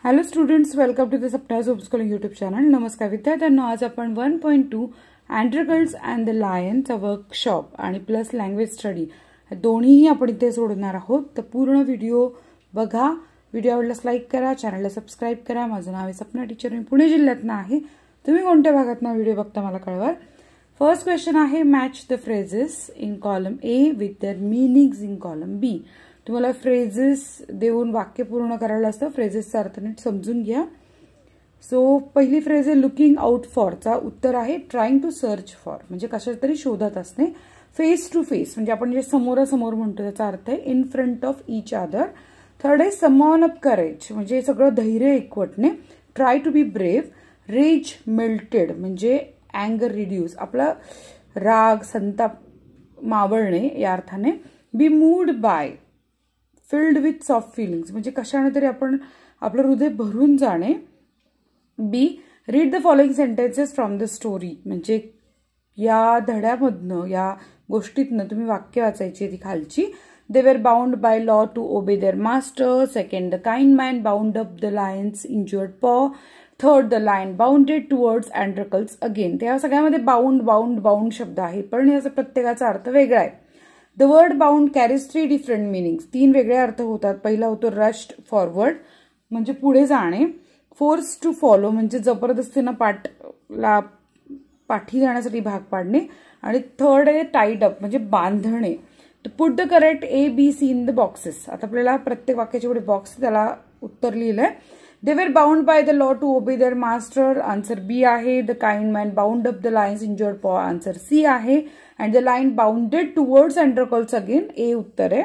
Hello students, welcome to the sapnas homeschooling YouTube channel. नमस्कार विद्यार्थ्यांनो, आज आपण 1.2 Androcles and the Lion चा वर्कशॉप आणि प्लस लँग्वेज स्टडी दोन्हीही आपण इथे सोडणार आहोत. तर पूर्ण व्हिडिओ बघा. व्हिडिओ आवडल्यास लाईक करा, चॅनलला सबस्क्राईब करा. माझं नाव आहे सपना टीचर, मी पुणे जिल्ह्यातनं आहे. तुम्ही कोणत्या भागातनं व्हिडिओ बघता मला कळवा. फर्स्ट क्वेश्चन आहे, match the phrases in column A with their meanings in column B. तुम्हाला फ्रेजेस देऊन वाक्य पूर्ण करायला असतं. फ्रेजेसचा अर्थ नीट समजून घ्या. सो पहिली फ्रेज आहे लुकिंग आउट फॉरचा उत्तर आहे ट्राइंग टू सर्च फॉर, म्हणजे कशा तरी शोधत असणे. फेस टू फेस म्हणजे आपण जे समोरासमोर म्हणतो त्याचा अर्थ आहे in front of each other. Third आहे समॉन अप करेज, म्हणजे सगळं धैर्य एकवटणे. Try to be brave. Rage melted म्हणजे अँगर रिड्यूस, आपला राग संताप मावळणे या अर्थाने. Be moved by, filled with soft feelings म्हणजे कशाने तरी आपण आपलं हृदय भरून जाणे. B read the following sentences from the story, म्हणजे या धड्यामधनं या गोष्टीतनं तुम्ही वाक्य वाचायची ती खालची. They were bound by law to obey their master. Second, the kind man bound up the lion's injured paw. Third, the lion bounded towards Androcles again. त्या सगळ्यामध्ये बाउंड बाउंड बाउंड शब्द आहे, पण याचा प्रत्येकाचा अर्थ वेगळा आहे. The word bound carries 3 different meanings. 3 वेगळे अर्थ होतात. पहिला होतो रश्ड फॉरवर्ड म्हणजे पुढे जाणे. फोर्स टू फॉलो म्हणजे जबरदस्तीनं पाठी जाण्यासाठी भाग पाडणे. आणि थर्ड आहे टाईड अप म्हणजे बांधणे. Put the correct A B C in the boxes. आता आपल्याला प्रत्येक वाक्याच्या पुढे बॉक्स त्याला उत्तर लिहिलंय. They were bound by the law to obey their master. Answer B आहे. The kind man bound up the lion's injured paw. Answer C आहे. And the lion bounded towards Androcles again. A उत्तर आहे.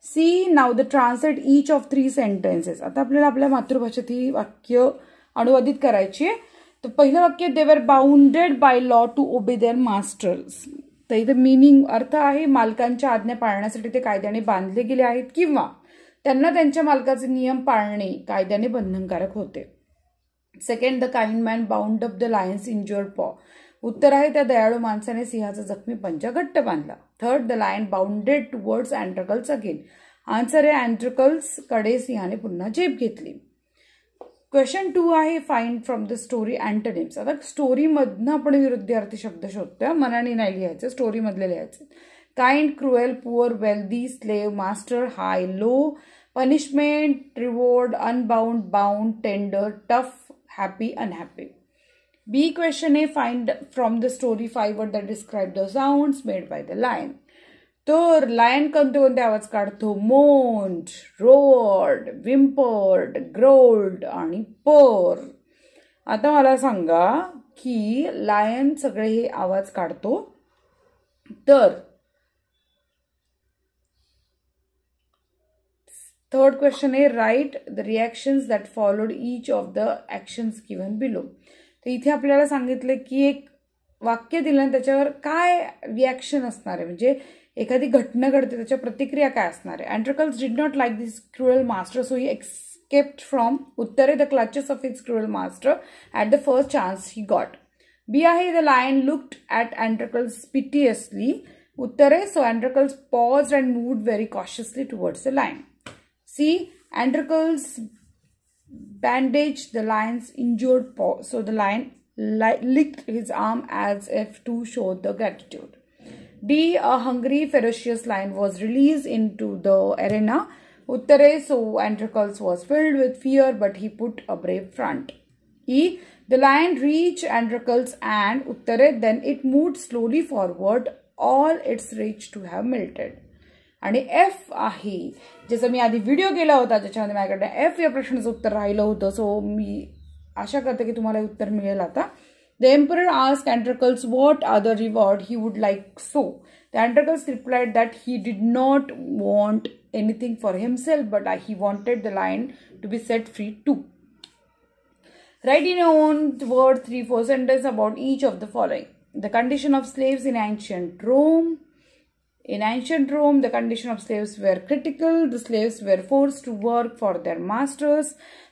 C. Now the translate each of 3 sentences. आता आपल्याला आपल्या मातृभाषेत ही वाक्य अनुवादित करायची आहे. तर पहिलं वाक्य, they were bounded by law to obey their masters. तर इथे मिनिंग अर्थ आहे मालकांच्या आज्ञा पाळण्यासाठी ते कायद्याने बांधले गेले आहेत किंवा त्यांना त्यांच्या मालकाचे नियम पाळणे कायद्याने बंधनकारक होते. Second, the kind man bound up the lion's injured paw. उत्तर आहे त्या दयाळू माणसाने सिंहाचा जखमी पंजा घट्ट बांधला. Third, the lion bounded towards Androcles again. Answer आहे अँड्रोकल्स कडे सिंहाने पुन्हा झेप घेतली. क्वेश्चन 2 आहे, find from the story antonyms. आता स्टोरीमधनं आपण विरुद्धार्थी शब्द शोधतोय. मनाने नाही लिहायचं, स्टोरीमधले लिहायचे. Kind, cruel, poor, wealthy, slave, master, high, low. Punishment, reward, unbound, bound, tender, tough, happy, unhappy. B question आहे, find from the story 5 word that describe the sounds made by the lion. तर lion कोणते कोणते आवाज काढतो? Moaned, रोअर्ड, विम्पर्ड, growled आणि पर. आता मला सांगा की लायन सगळे हे आवाज काढतो. तर थर्ड क्वेश्चन आहे, write the reactions that followed each of the actions given below. तर इथे आपल्याला सांगितलं की एक वाक्य दिलं आणि त्याच्यावर काय रिॲक्शन असणार आहे, म्हणजे एखादी घटना घडते त्याच्या प्रतिक्रिया काय असणार आहे. Androcles did not like this cruel master so he escaped from. उत्तर आहे the clutches of his cruel master at the first chance he got. B आहे, the lion looked at Androcles pitifully. उत्तर आहे so Androcles paused and moved very cautiously towards the lion. C. Androcles bandaged the lion's injured paw, so the lion licked his arm as if to show the gratitude. D. A hungry, ferocious lion was released into the arena. Uttare, so Androcles was filled with fear, but he put a brave front. E. The lion reached Androcles and Uttare, then it moved slowly forward, all its rage to have melted. आणि F आहे, जसं मी आधी video केला होता ज्याच्यामध्ये माझ्याकडे F या प्रश्नाचं उत्तर राहिलं होतं. सो मी आशा करते की तुम्हाला उत्तर मिळेल आता. The emperor asked Androcles what other reward he would like so. The Androcles replied that he did not want anything for himself but he wanted the lion to be set free too. Write in own word 3-4 sentences about each of the following. The condition of slaves in ancient Rome. In ancient Rome, the condition of slaves were critical. The slaves were forced to work for their masters.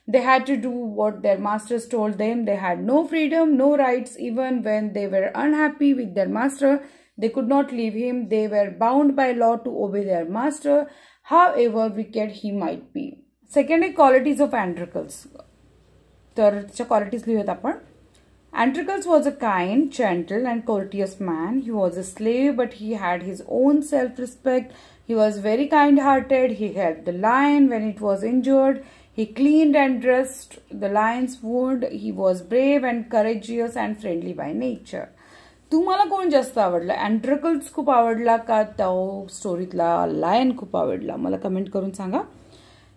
They had to do what their masters told them. They had no freedom, no rights. Even when they were unhappy with their master, they could not leave him. They were bound by law to obey their master, however wicked he might be. Second आहे qualities of Androcles. तर त्याच्या qualities लिहूयात आपण. Androcles was a kind, gentle and courteous man. He was a slave, but he had his own self-respect. He was very kind-hearted. He helped the lion when it was injured. He cleaned and dressed the lion's wound. He was brave and courageous and friendly by nature. तुम्हाला कोण जास्त आवडलं? Androcles खूप आवडला का तो स्टोरीतला lion खूप आवडला? मला कमेंट करून सांगा.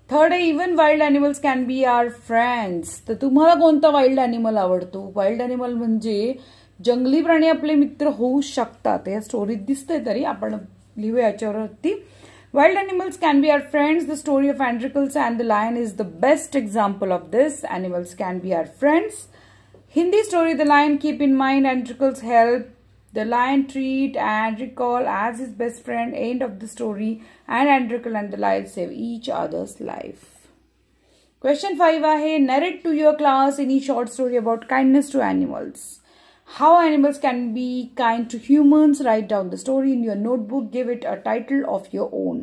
थर्ड आहे even wild animals can be our friends. तर तुम्हाला कोणता वाईल्ड अॅनिमल आवडतो? वाईल्ड अॅनिमल म्हणजे जंगली प्राणी आपले मित्र होऊ शकतात. या स्टोरीत दिसतंय तरी आपण लिहूया याच्यावरती. Wild animals can be our friends. The story of Androcles and the lion is the best example of this. Animals can be our friends. Hindi story the lion keep in mind Androcles help the lion treat and recall as his best friend. End of the story. And Androcle and the lion save each other's life. Question 5 आहे narrate to your class any short story about kindness to animals. How animals can be kind to humans. Write down the story in your notebook. Give it a title of your own.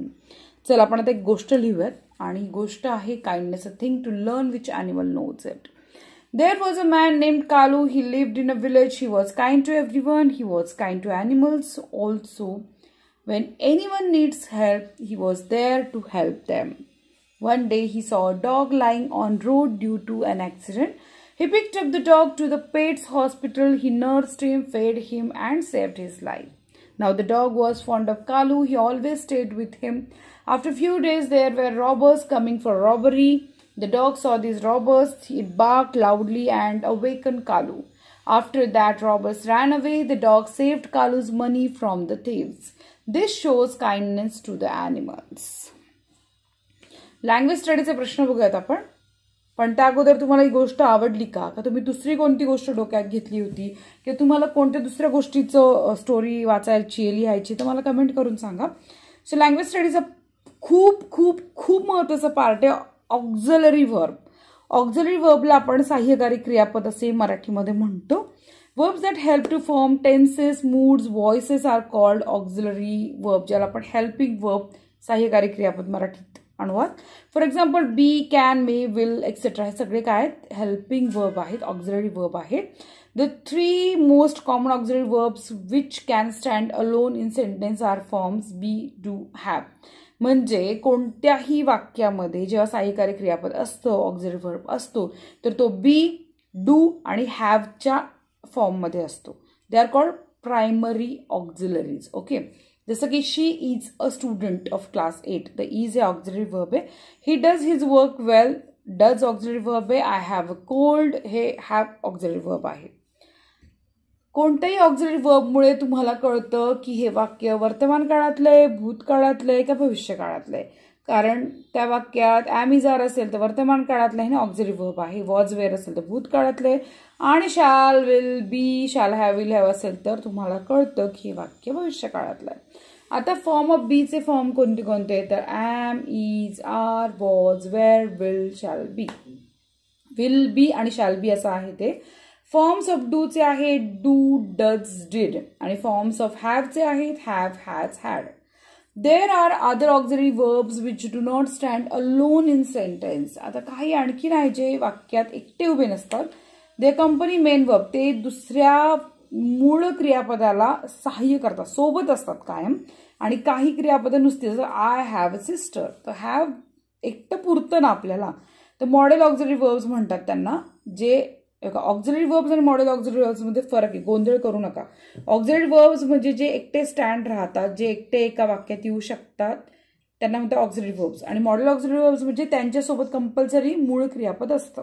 चला आपण आता एक गोष्ट लिहूयात आणि गोष्ट आहे kindness, a thing to learn which animal knows it. There was a man named Kalu. He lived in a village. He was kind to everyone. He was kind to animals also. When anyone needs help, he was there to help them. One day he saw a dog lying on road due to an accident. He picked up the dog to the pet's hospital. He nursed him, fed him and saved his life. Now the dog was fond of Kalu. He always stayed with him. After a few days there were robbers coming for robbery. The dog saw these robbers. It barked loudly and awakened Kalu. After that, robbers ran away. The dog saved Kalu's money from the thieves. This shows kindness to the animals. Language स्टडीचे प्रश्न बघूयात आपण. पण त्या अगोदर तुम्हाला ही गोष्ट आवडली का? का तुम्ही दुसरी कोणती गोष्ट डोक्यात घेतली होती? की तुम्हाला कोणत्या दुसऱ्या गोष्टीचं स्टोरी वाचायची, लिहायची? तर मला कमेंट करून सांगा. सो लँग्वेज स्टडीचा खूप खूप खूप महत्त्वाचा पार्ट आहे ऑक्झिलरी वर्ब. ऑक्झिलरी वर्बला आपण सहाय्यकारी क्रियापद असे मराठीमध्ये म्हणतो. Verbs that help to form tenses, moods, voices are called auxiliary verb, ज्याला आपण हेल्पिंग वर्ब, सहाय्यकारी क्रियापद मराठीत अनुवाद. For example be, can, may, will etcetera हे सगळे काय आहेत? हेल्पिंग वर्ब आहेत, ऑक्झिलरी वर्ब आहेत. The 3 most common auxiliary verbs which can stand alone in sentence are forms be, do, have. म्हणजे कोणत्याही वाक्यामध्ये जेव्हा सहाय्यकारी क्रियापद असतं, ऑक्झिलरी वर्ब असतो, तर तो बी, डू आणि हॅवच्या फॉर्ममध्ये असतो. They are called primary auxiliaries. Okay, जसं की she is a student of class 8. The is हे ऑक्झिलरी वर्ब आहे. He does his work well, does auxiliary verb आहे. आय हॅव अ कोल्ड हे हॅव ऑक्झिलरी वर्ब आहे. कोणत्याही auxiliary वर्बमुळे तुम्हाला कळतं की हे वाक्य वर्तमान काळातलंय, भूतकाळातलंय का भविष्य काळातलंय. कारण त्या वाक्यात ॲम इज आर असेल तर वर्तमान काळातलं आहे ना, ऑक्झिलरी वर्ब आहे. वॉज वेअर असेल तर भूतकाळातलंय आणि shall, will, be, shall have, will have असेल तर तुम्हाला कळतं की हे वाक्य भविष्य काळातलं आहे. आता फॉर्म ऑफ बीचे फॉर्म कोणते कोणते? तर am, is, are, was, were, will, shall be. Will be आणि शॅल बी असं आहे ते. फॉर्म्स ऑफ डूचे आहे डू, डज, डिड आणि फॉर्म्स ऑफ हॅवचे आहेत have, has, had. There are other auxiliary verbs which do not stand alone in sentence. आता काही आणखीन आहे जे वाक्यात एकटे उभे नसतात. दे कंपनी मेन वर्ब, ते दुसऱ्या मूळ क्रियापदाला सहाय्य करतात, सोबत असतात कायम. आणि काही क्रियापदं नुसते, जसं आय हॅव अ सिस्टर, तर हॅव एकटं पुरतं ना आपल्याला, तर मॉडेल ऑक्झिलरी वर्ब्स म्हणतात त्यांना. जे ऑक्झिलरी वर्ब्स आणि मॉडेल ऑक्झिलरी वर्ब्समध्ये फरक आहे, गोंधळ करू नका. ऑक्झिलरी वर्ब्स म्हणजे जे एकटे स्टँड राहतात, जे एकटे एका वाक्यात येऊ शकतात, त्यांना म्हणतात ऑक्झिलरी वर्ब्स. आणि मॉडेल ऑक्झिलरी वर्ब्स म्हणजे त्यांच्यासोबत कंपल्सरी मूळ क्रियापद असतं.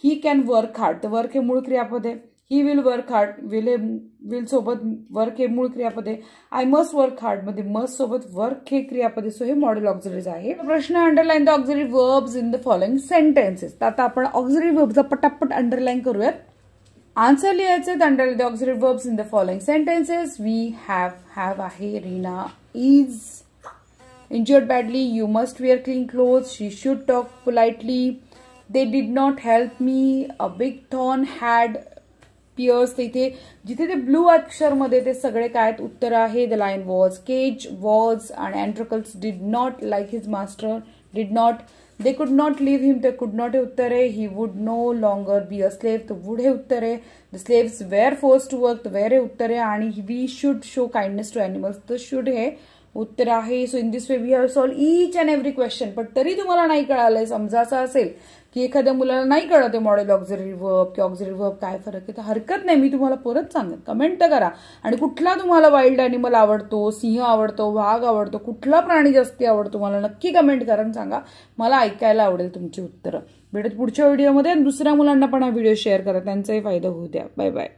ही कॅन वर्क हार्ड, तर वर्क हे मूळ क्रियापद आहे. He will work hard, will सोबत वर्क हे मूळ क्रियापद आहे. आय मस्ट वर्क हार्ड मध्ये मस्ट सोबत वर्क हे क्रियापद आहे. सो हे मॉडेल ऑक्झिलरीज आहे. प्रश्न underline the auxiliary verbs in the following sentences. तर आता आपण ऑक्झिलरी वर्ब्सचा पटापट अंडरलाईन करूयात. आन्सर लिहायचे. Underline the auxiliary verbs in the following sentences. We have, have आहे. Reena is injured badly. You must wear clean clothes. She should talk politely. They did not help me. A big thorn had pierced. इथे जिथे ते blue अक्षरमध्ये ते सगळे काय उत्तर आहे. The lion was caged, was and Androcles did not like his master. Did not. They could not leave हिम, ते कुड नॉट हे उत्तर आहे. He would no longer be a slave, तर वुड हे उत्तर आहे. The slaves were force to work, तर वेअर हे उत्तर आहे. आणि we should show kindness to animals, तर शुड हे उत्तर आहे. So in this way we have solve each and every question. पण तरी तुम्हाला नाही कळालंय, समजा असं असेल की एखाद्या मुलाला नाही कळत मॉडेल ऑक्झिलरी वर्ब की ऑक्झिलरी वर्ब काय फरक आहे, तर हरकत नाही, मी तुम्हाला परत सांगेन, कमेंट तर करा. आणि कुठला तुम्हाला वाईल्ड अॅनिमल आवडतो, सिंह आवडतो, वाघ आवडतो, कुठला प्राणी जास्ती आवडतो मला नक्की कमेंट करा आणि सांगा. मला ऐकायला आवडेल तुमची उत्तरं. भेटत पुढच्या व्हिडिओमध्ये. दुसऱ्या मुलांना पण हा व्हिडिओ शेअर करा, त्यांचाही फायदा होऊ द्या. Bye bye.